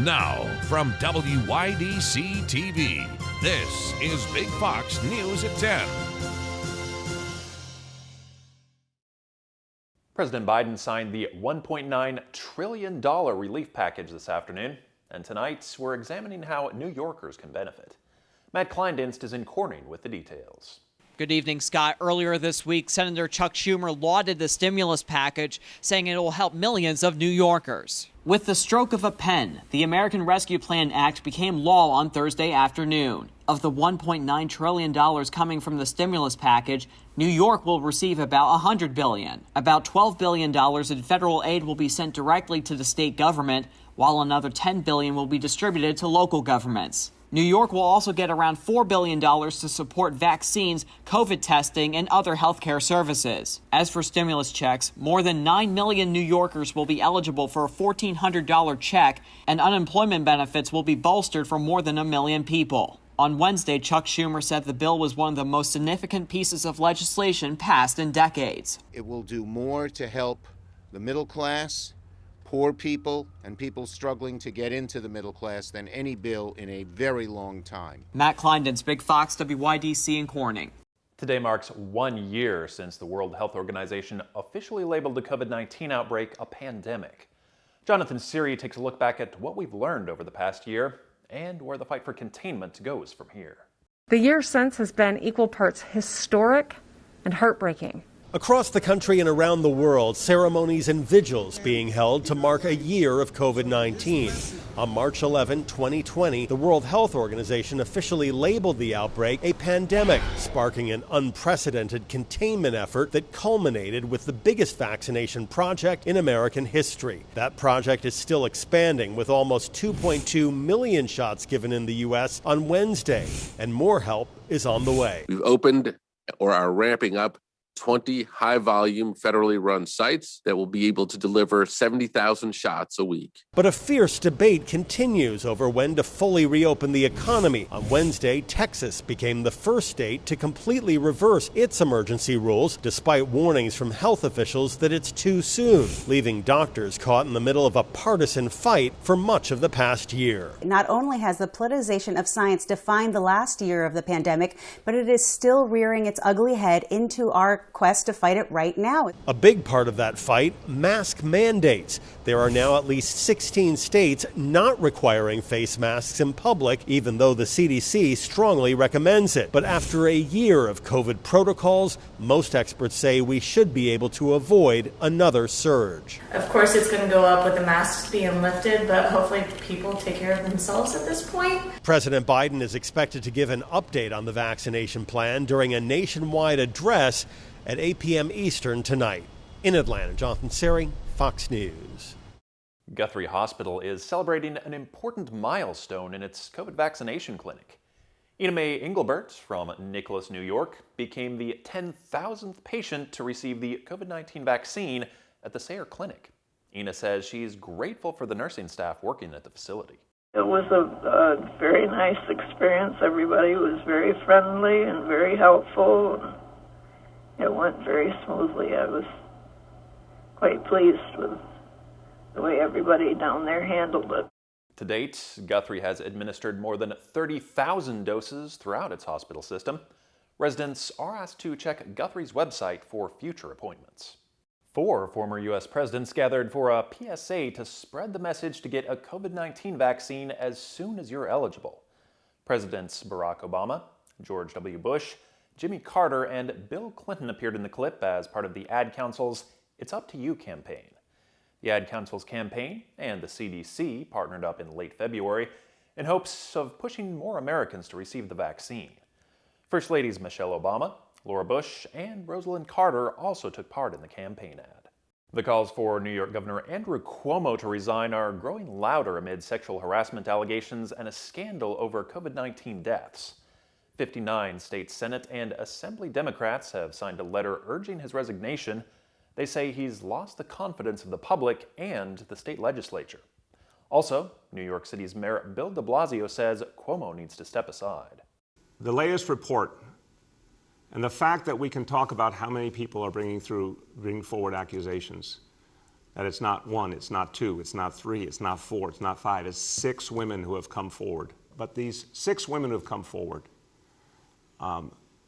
Now, from WYDC TV, this is Big Fox News at 10. President Biden signed the $1.9 trillion relief package this afternoon, and tonight we're examining how New Yorkers can benefit. Matt Kleindinst is in Corning with the details. Good evening, Scott. Earlier this week, Senator Chuck Schumer lauded the stimulus package, saying it will help millions of New Yorkers. With the stroke of a pen, the American Rescue Plan Act became law on Thursday afternoon. Of the $1.9 trillion coming from the stimulus package, New York will receive about $100 billion. About $12 billion in federal aid will be sent directly to the state government, while another $10 billion will be distributed to local governments. New York will also get around $4 billion to support vaccines, COVID testing, and other healthcare services. As for stimulus checks, more than 9 million New Yorkers will be eligible for a $1,400 check, and unemployment benefits will be bolstered for more than 1 million people. On Wednesday, Chuck Schumer said the bill was one of the most significant pieces of legislation passed in decades. It will do more to help the middle class, poor people, and people struggling to get into the middle class than any bill in a very long time. Matt Kleindinst, Big Fox, WYDC in Corning. Today marks 1 year since the World Health Organization officially labeled the COVID-19 outbreak a pandemic. Jonathan Siri takes a look back at what we've learned over the past year and where the fight for containment goes from here. The year since has been equal parts historic and heartbreaking. Across the country and around the world, ceremonies and vigils being held to mark a year of COVID-19. On March 11, 2020, the World Health Organization officially labeled the outbreak a pandemic, sparking an unprecedented containment effort that culminated with the biggest vaccination project in American history. That project is still expanding, with almost 2.2 million shots given in the U.S. on Wednesday, and more help is on the way. We've opened or are ramping up 20 high-volume federally run sites that will be able to deliver 70,000 shots a week. But a fierce debate continues over when to fully reopen the economy. On Wednesday, Texas became the first state to completely reverse its emergency rules, despite warnings from health officials that it's too soon, leaving doctors caught in the middle of a partisan fight for much of the past year. Not only has the politicization of science defined the last year of the pandemic, but it is still rearing its ugly head into our quest to fight it right now. A big part of that fight, mask mandates. There are now at least 16 states not requiring face masks in public, even though the CDC strongly recommends it. But after a year of COVID protocols, most experts say we should be able to avoid another surge. Of course, it's going to go up with the masks being lifted, but hopefully people take care of themselves at this point. President Biden is expected to give an update on the vaccination plan during a nationwide address at 8 p.m. Eastern tonight. In Atlanta, Jonathan Siri, Fox News. Guthrie Hospital is celebrating an important milestone in its COVID vaccination clinic. Ina Mae Engelbert from Nicholas, New York, became the 10,000th patient to receive the COVID-19 vaccine at the Sayre Clinic. Ina says she's grateful for the nursing staff working at the facility. It was a very nice experience. Everybody was very friendly and very helpful. It went very smoothly. I was quite pleased with the way everybody down there handled it. To date, Guthrie has administered more than 30,000 doses throughout its hospital system. Residents are asked to check Guthrie's website for future appointments. 4 former U.S. presidents gathered for a PSA to spread the message to get a COVID-19 vaccine as soon as you're eligible. Presidents Barack Obama, George W. Bush, Jimmy Carter, and Bill Clinton appeared in the clip as part of the Ad Council's It's Up to You campaign. The Ad Council's campaign and the CDC partnered up in late February in hopes of pushing more Americans to receive the vaccine. First Ladies Michelle Obama, Laura Bush, and Rosalind Carter also took part in the campaign ad. The calls for New York Governor Andrew Cuomo to resign are growing louder amid sexual harassment allegations and a scandal over COVID-19 deaths. 59 state Senate and Assembly Democrats have signed a letter urging his resignation. They say he's lost the confidence of the public and the state legislature. Also, New York City's Mayor Bill de Blasio says Cuomo needs to step aside. The latest report and the fact that we can talk about how many people are bringing forward accusations that it's not one, it's not two, it's not three, it's not four, it's not five, it's 6 women who have come forward. But these 6 women who have come forward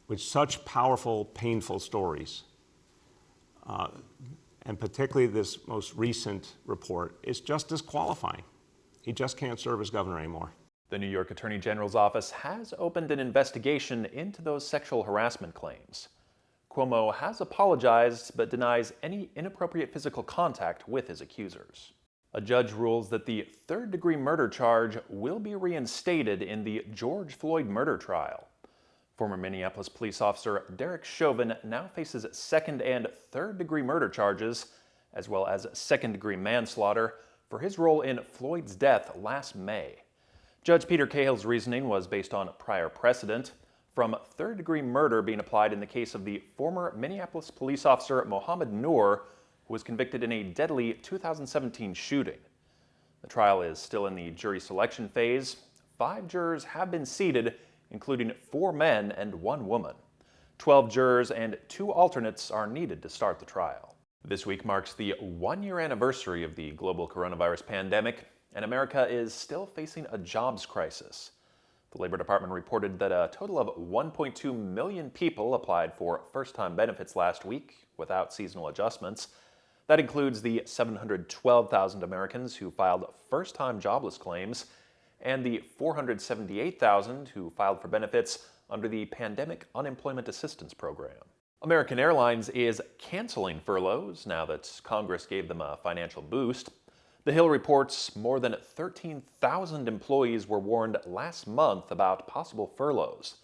with such powerful, painful stories, and particularly this most recent report, is just disqualifying. He just can't serve as governor anymore. The New York Attorney General's office has opened an investigation into those sexual harassment claims. Cuomo has apologized but denies any inappropriate physical contact with his accusers. A judge rules that the third-degree murder charge will be reinstated in the George Floyd murder trial. Former Minneapolis police officer Derek Chauvin now faces second- and third-degree murder charges, as well as second-degree manslaughter for his role in Floyd's death last May. Judge Peter Cahill's reasoning was based on prior precedent, from third-degree murder being applied in the case of the former Minneapolis police officer Mohammed Noor, who was convicted in a deadly 2017 shooting. The trial is still in the jury selection phase. 5 jurors have been seated, including 4 men and 1 woman. 12 jurors and 2 alternates are needed to start the trial. This week marks the 1-year anniversary of the global coronavirus pandemic, and America is still facing a jobs crisis. The Labor Department reported that a total of 1.2 million people applied for first-time benefits last week without seasonal adjustments. That includes the 712,000 Americans who filed first-time jobless claims and the 478,000 who filed for benefits under the Pandemic Unemployment Assistance Program. American Airlines is canceling furloughs now that Congress gave them a financial boost. The Hill reports more than 13,000 employees were warned last month about possible furloughs.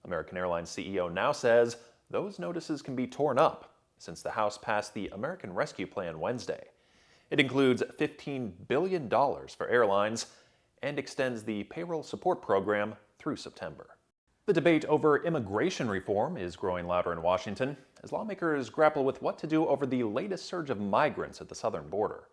American Airlines CEO now says those notices can be torn up since the House passed the American Rescue Plan Wednesday. It includes $15 billion for airlines and extends the payroll support program through September. The debate over immigration reform is growing louder in Washington as lawmakers grapple with what to do over the latest surge of migrants at the southern border.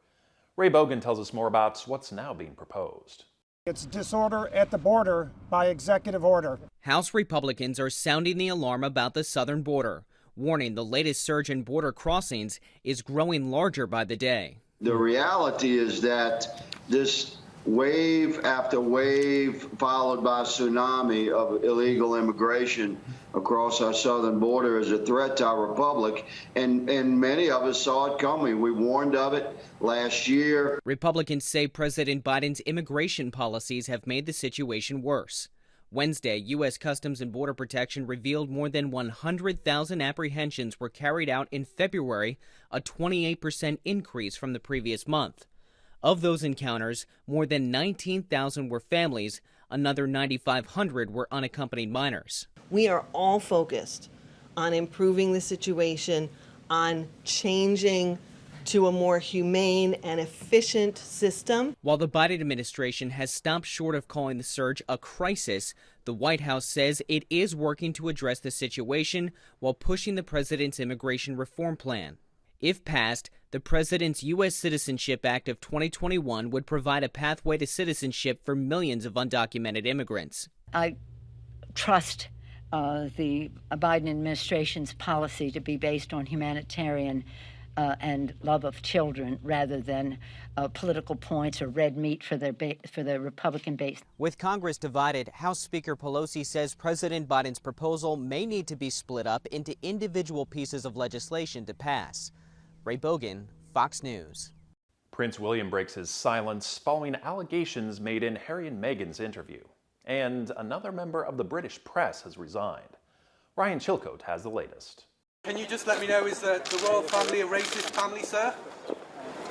Ray Bogan tells us more about what's now being proposed. It's disorder at the border by executive order. House Republicans are sounding the alarm about the southern border, warning the latest surge in border crossings is growing larger by the day. The reality is that this wave after wave, followed by a tsunami of illegal immigration across our southern border, is a threat to our republic, and many of us saw it coming. We warned of it last year. Republicans say President Biden's immigration policies have made the situation worse. Wednesday, U.S. Customs and Border Protection revealed more than 100,000 apprehensions were carried out in February, a 28% increase from the previous month. Of those encounters, more than 19,000 were families, another 9,500 were unaccompanied minors. We are all focused on improving the situation, on changing to a more humane and efficient system. While the Biden administration has stopped short of calling the surge a crisis, the White House says it is working to address the situation while pushing the president's immigration reform plan. If passed, the President's U.S. Citizenship Act of 2021 would provide a pathway to citizenship for millions of undocumented immigrants. I trust the Biden administration's policy to be based on humanitarian and love of children rather than political points or red meat for the Republican base. With Congress divided, House Speaker Pelosi says President Biden's proposal may need to be split up into individual pieces of legislation to pass. Ray Bogan, Fox News. Prince William breaks his silence following allegations made in Harry and Meghan's interview. And another member of the British press has resigned. Ryan Chilcote has the latest. Can you just let me know, is the royal family a racist family, sir?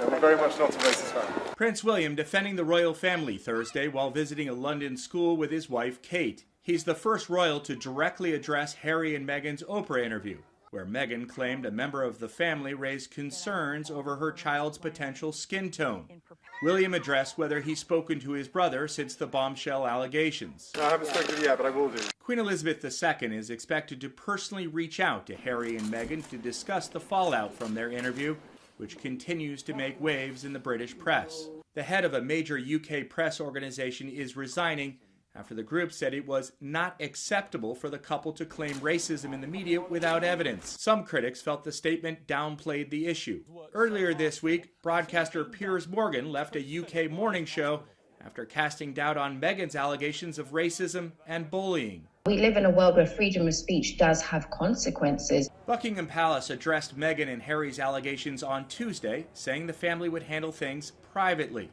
No, we're very much not a racist family. Prince William defending the royal family Thursday while visiting a London school with his wife, Kate. He's the first royal to directly address Harry and Meghan's Oprah interview, where Meghan claimed a member of the family raised concerns over her child's potential skin tone. William addressed whether he's spoken to his brother since the bombshell allegations. No, I haven't spoken to him yet, but I will do. Queen Elizabeth II is expected to personally reach out to Harry and Meghan to discuss the fallout from their interview, which continues to make waves in the British press. The head of a major UK press organization is resigning after the group said it was not acceptable for the couple to claim racism in the media without evidence. Some critics felt the statement downplayed the issue. Earlier this week, broadcaster Piers Morgan left a UK morning show after casting doubt on Meghan's allegations of racism and bullying. We live in a world where freedom of speech does have consequences. Buckingham Palace addressed Meghan and Harry's allegations on Tuesday, saying the family would handle things privately.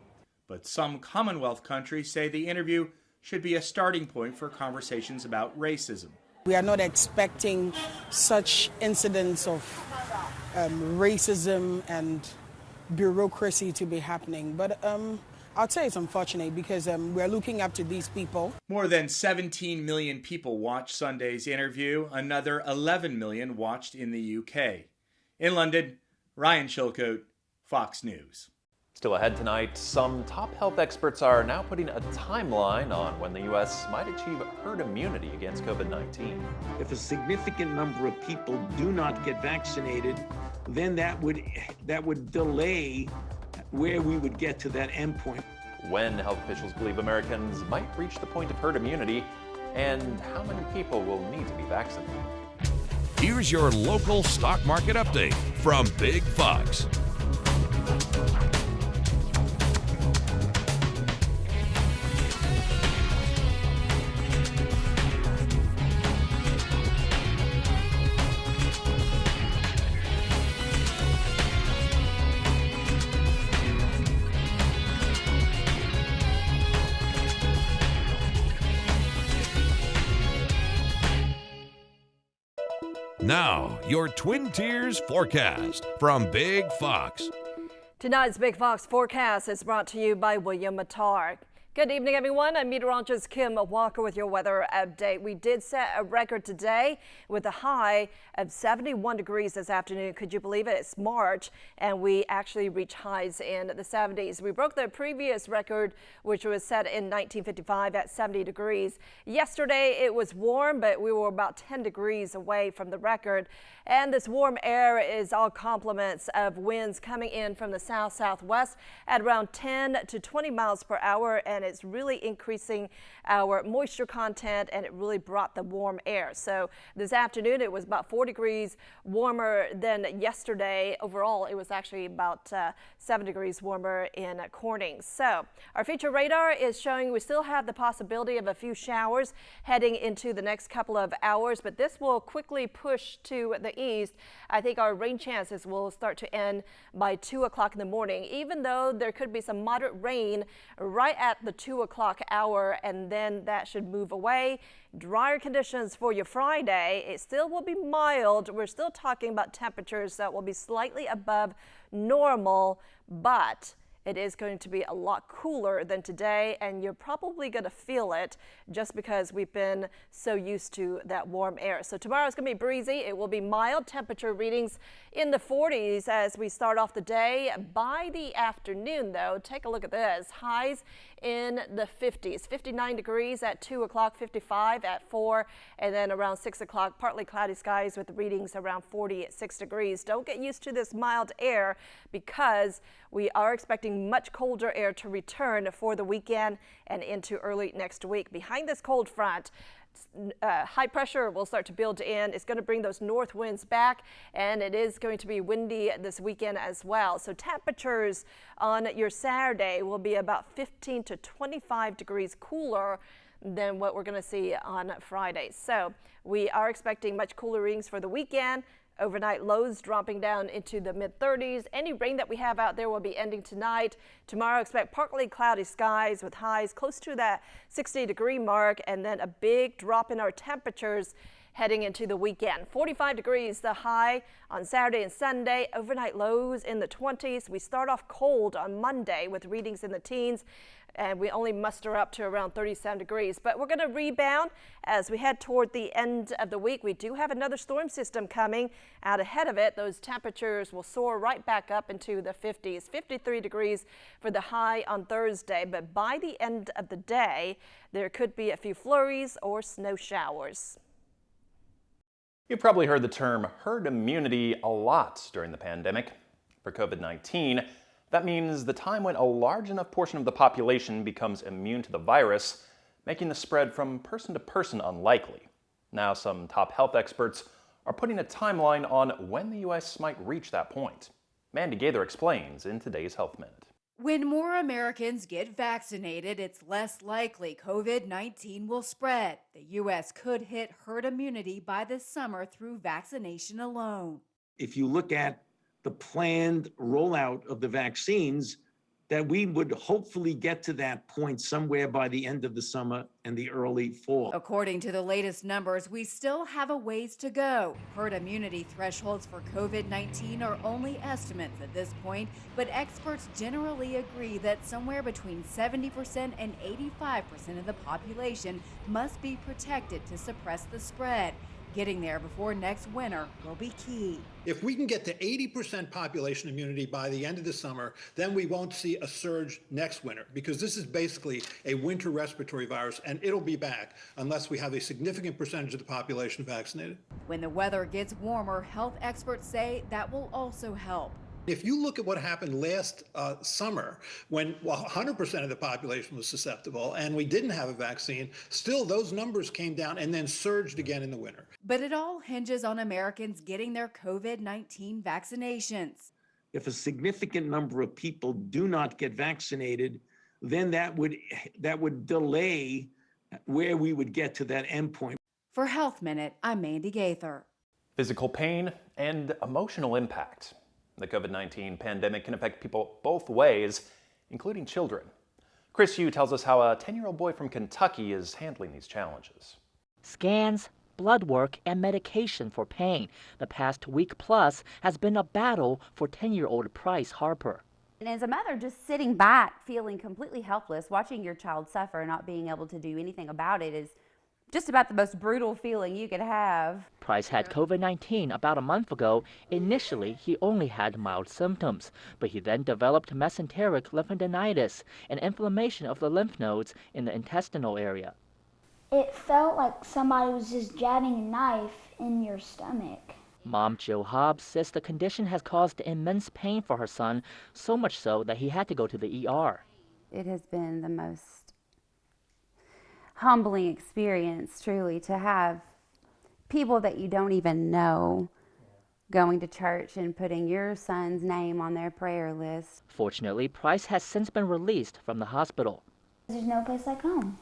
But some Commonwealth countries say the interview should be a starting point for conversations about racism. We are not expecting such incidents of racism and bureaucracy to be happening, but I'd say it's unfortunate because we're looking up to these people. More than 17 million people watched Sunday's interview. Another 11 million watched in the UK. In London, Ryan Chilcote, Fox News. Still ahead tonight, some top health experts are now putting a timeline on when the U.S. might achieve herd immunity against COVID-19. If a significant number of people do not get vaccinated, then that would delay where we would get to that endpoint. When health officials believe Americans might reach the point of herd immunity, and how many people will need to be vaccinated. Here's your local stock market update from Big Fox. Now, your Twin Tiers forecast from Big Fox. Tonight's Big Fox forecast is brought to you by William Mattar. Good evening, everyone. I'm meteorologist Kim Walker with your weather update. We did set a record today with a high of 71 degrees this afternoon. Could you believe it? It's March, and we actually reached highs in the 70s. We broke the previous record, which was set in 1955 at 70 degrees. Yesterday, it was warm, but we were about 10 degrees away from the record. And this warm air is all compliments of winds coming in from the south-southwest at around 10 to 20 miles per hour, and it's really increasing our moisture content, and it really brought the warm air. So this afternoon it was about 4 degrees warmer than yesterday. Overall, it was actually about 7 degrees warmer in Corning. So our future radar is showing we still have the possibility of a few showers heading into the next couple of hours, but this will quickly push to the east. I think our rain chances will start to end by 2 o'clock in the morning, even though there could be some moderate rain right at the 2 o'clock hour, and then that should move away. Drier conditions for your Friday. It still will be mild. We're still talking about temperatures that will be slightly above normal, but it is going to be a lot cooler than today, and you're probably going to feel it just because we've been so used to that warm air. So tomorrow is going to be breezy. It will be mild. Temperature readings in the 40s as we start off the day. By the afternoon, though, take a look at this. Highs in the 50s, 59 degrees at 2 o'clock, 55 at 4, and then around 6 o'clock, partly cloudy skies with readings around 46 degrees. Don't get used to this mild air because we are expecting much colder air to return for the weekend and into early next week. Behind this cold front, high pressure will start to build in. It's going to bring those north winds back, and it is going to be windy this weekend as well. So temperatures on your Saturday will be about 15 to 25 degrees cooler than what we're going to see on Friday. So we are expecting much cooler readings for the weekend. Overnight lows dropping down into the mid-30s. Any rain that we have out there will be ending tonight. Tomorrow, expect partly cloudy skies with highs close to that 60-degree mark, and then a big drop in our temperatures heading into the weekend. 45 degrees the high on Saturday and Sunday. Overnight lows in the 20s. We start off cold on Monday with readings in the teens, and we only muster up to around 37 degrees. But we're going to rebound as we head toward the end of the week. We do have another storm system coming out ahead of it. Those temperatures will soar right back up into the 50s. 53 degrees for the high on Thursday. But by the end of the day, there could be a few flurries or snow showers. You've probably heard the term herd immunity a lot during the pandemic. For COVID-19, that means the time when a large enough portion of the population becomes immune to the virus. making the spread from person to person unlikely. Now, some top health experts are putting a timeline on when the U.S. might reach that point. Mandy Gaither explains in today's Health Minute. When more Americans get vaccinated, it's less likely COVID-19 will spread. The U.S. could hit herd immunity by this summer through vaccination alone. If you look at the planned rollout of the vaccines, that we would hopefully get to that point somewhere by the end of the summer and the early fall. According to the latest numbers, we still have a ways to go. Herd immunity thresholds for COVID-19 are only estimates at this point, but experts generally agree that somewhere between 70% and 85% of the population must be protected to suppress the spread. Getting there before next winter will be key. If we can get to 80% population immunity by the end of the summer, then we won't see a surge next winter, because this is basically a winter respiratory virus, and it'll be back unless we have a significant percentage of the population vaccinated. When the weather gets warmer, health experts say that will also help. If you look at what happened last summer, when 100% of the population was susceptible and we didn't have a vaccine, still those numbers came down and then surged again in the winter. But it all hinges on Americans getting their COVID-19 vaccinations. If a significant number of people do not get vaccinated, then that would delay where we would get to that endpoint. For Health Minute, I'm Mandy Gaither. Physical pain and emotional impact. The COVID-19 pandemic can affect people both ways, including children. Chris Yu tells us how a 10-year-old boy from Kentucky is handling these challenges. Scans, blood work, and medication for pain. The past week plus has been a battle for 10-year-old Price Harper. And as a mother, just sitting back, feeling completely helpless, watching your child suffer and not being able to do anything about it is just about the most brutal feeling you could have. Price had COVID-19 about a month ago. Initially, he only had mild symptoms, but he then developed mesenteric lymphadenitis, an inflammation of the lymph nodes in the intestinal area. It felt like somebody was just jabbing a knife in your stomach. Mom Jill Hobbs says the condition has caused immense pain for her son, so much so that he had to go to the ER. It has been the most humbling experience, truly, to have people that you don't even know going to church and putting your son's name on their prayer list. Fortunately, Price has since been released from the hospital. There's no place like home.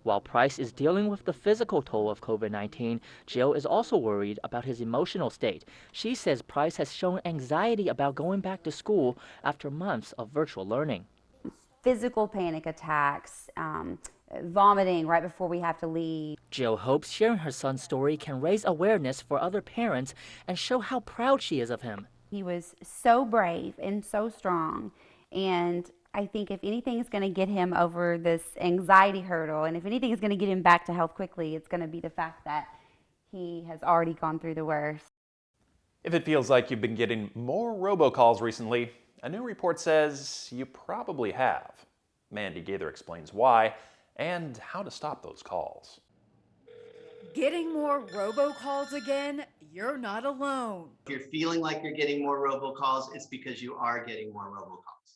While Price is dealing with the physical toll of COVID-19, Jill is also worried about his emotional state. She says Price has shown anxiety about going back to school after months of virtual learning. Physical panic attacks, vomiting right before we have to leave. Jill hopes sharing her son's story can raise awareness for other parents and show how proud she is of him. He was so brave and so strong, and I think if anything is going to get him over this anxiety hurdle, and if anything is going to get him back to health quickly, it's going to be the fact that he has already gone through the worst. If it feels like you've been getting more robocalls recently, a new report says you probably have. Mandy Gaither explains why and how to stop those calls. Getting more robocalls again? You're not alone. If you're feeling like you're getting more robocalls, it's because you are getting more robocalls.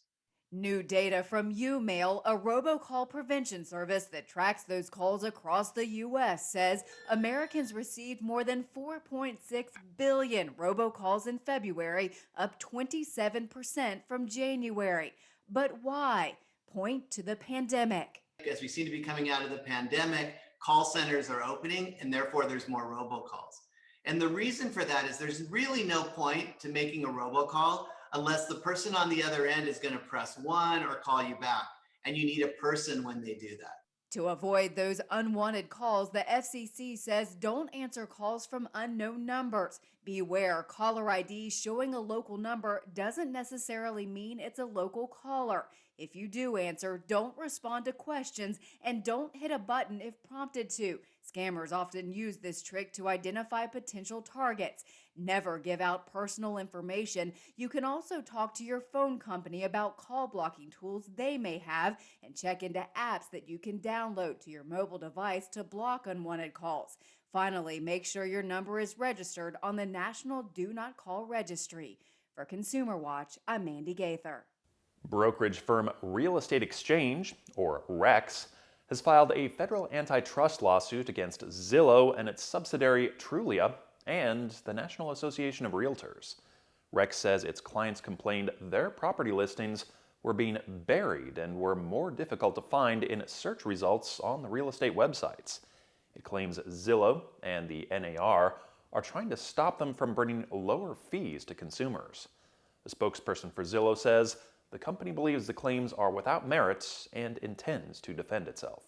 New data from UMail, a robocall prevention service that tracks those calls across the U.S., says Americans received more than 4.6 billion robocalls in February, up 27% from January. But why? Point to the pandemic. As we seem to be coming out of the pandemic, call centers are opening, and therefore there's more robocalls. And the reason for that is there's really no point to making a robocall unless the person on the other end is going to press 1 or call you back. And you need a person when they do that. To avoid those unwanted calls, the FCC says don't answer calls from unknown numbers. Beware, caller ID showing a local number doesn't necessarily mean it's a local caller. If you do answer, don't respond to questions and don't hit a button if prompted to. Scammers often use this trick to identify potential targets. Never give out personal information. You can also talk to your phone company about call blocking tools they may have and check into apps that you can download to your mobile device to block unwanted calls. Finally, make sure your number is registered on the National Do Not Call Registry. For Consumer Watch, I'm Mandy Gaither. Brokerage firm Real Estate Exchange, or REX, has filed a federal antitrust lawsuit against Zillow and its subsidiary Trulia and the National Association of Realtors. Rex says its clients complained their property listings were being buried and were more difficult to find in search results on the real estate websites. It claims Zillow and the NAR are trying to stop them from bringing lower fees to consumers. A spokesperson for Zillow says the company believes the claims are without merit and intends to defend itself.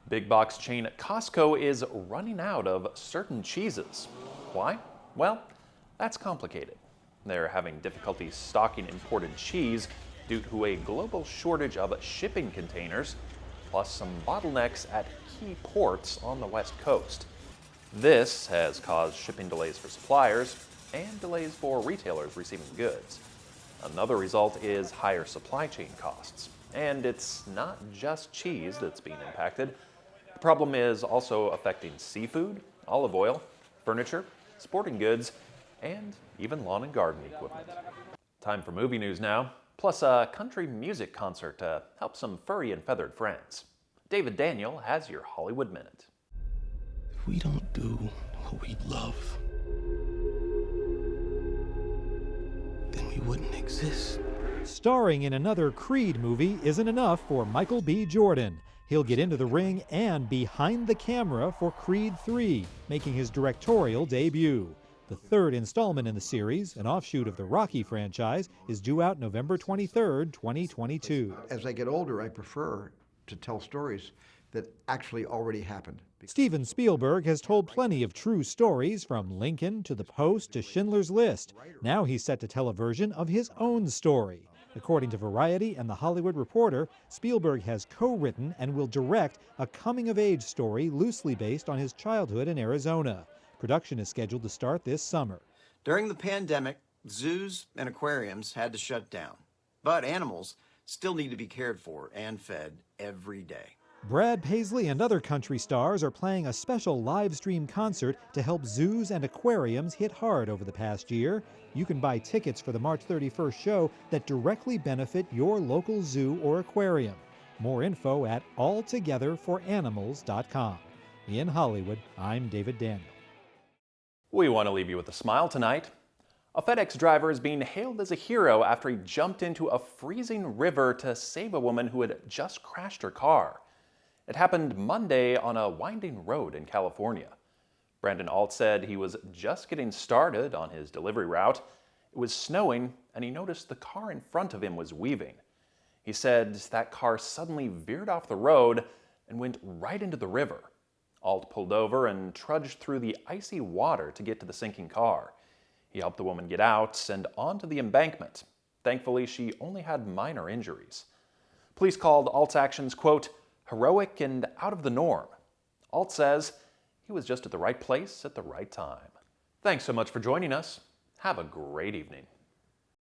Big box chain Costco is running out of certain cheeses. Why? Well, that's complicated. They're having difficulty stocking imported cheese due to a global shortage of shipping containers, plus some bottlenecks at key ports on the West Coast. This has caused shipping delays for suppliers and delays for retailers receiving goods. Another result is higher supply chain costs. And it's not just cheese that's being impacted. The problem is also affecting seafood, olive oil, furniture, sporting goods, and even lawn and garden equipment. Time for movie news now, plus a country music concert to help some furry and feathered friends. David Daniel has your Hollywood Minute. If we don't do what we love, then we wouldn't exist. Starring in another Creed movie isn't enough for Michael B. Jordan. He'll get into the ring and behind the camera for Creed 3, making his directorial debut. The third installment in the series, an offshoot of the Rocky franchise, is due out November 23rd, 2022. As I get older, I prefer to tell stories that actually already happened. Steven Spielberg has told plenty of true stories, from Lincoln to The Post to Schindler's List. Now he's set to tell a version of his own story. According to Variety and The Hollywood Reporter, Spielberg has co-written and will direct a coming-of-age story loosely based on his childhood in Arizona. Production is scheduled to start this summer. During the pandemic, zoos and aquariums had to shut down, but animals still need to be cared for and fed every day. Brad Paisley and other country stars are playing a special live stream concert to help zoos and aquariums hit hard over the past year. You can buy tickets for the March 31st show that directly benefit your local zoo or aquarium. More info at alltogetherforanimals.com. In Hollywood, I'm David Daniel. We want to leave you with a smile tonight. A FedEx driver is being hailed as a hero after he jumped into a freezing river to save a woman who had just crashed her car. It happened Monday on a winding road in California. Brandon Alt said he was just getting started on his delivery route. It was snowing, and he noticed the car in front of him was weaving. He said that car suddenly veered off the road and went right into the river. Alt pulled over and trudged through the icy water to get to the sinking car. He helped the woman get out and onto the embankment. Thankfully, she only had minor injuries. Police called Alt's actions, quote, heroic and out of the norm. Alt says he was just at the right place at the right time. Thanks so much for joining us. Have a great evening.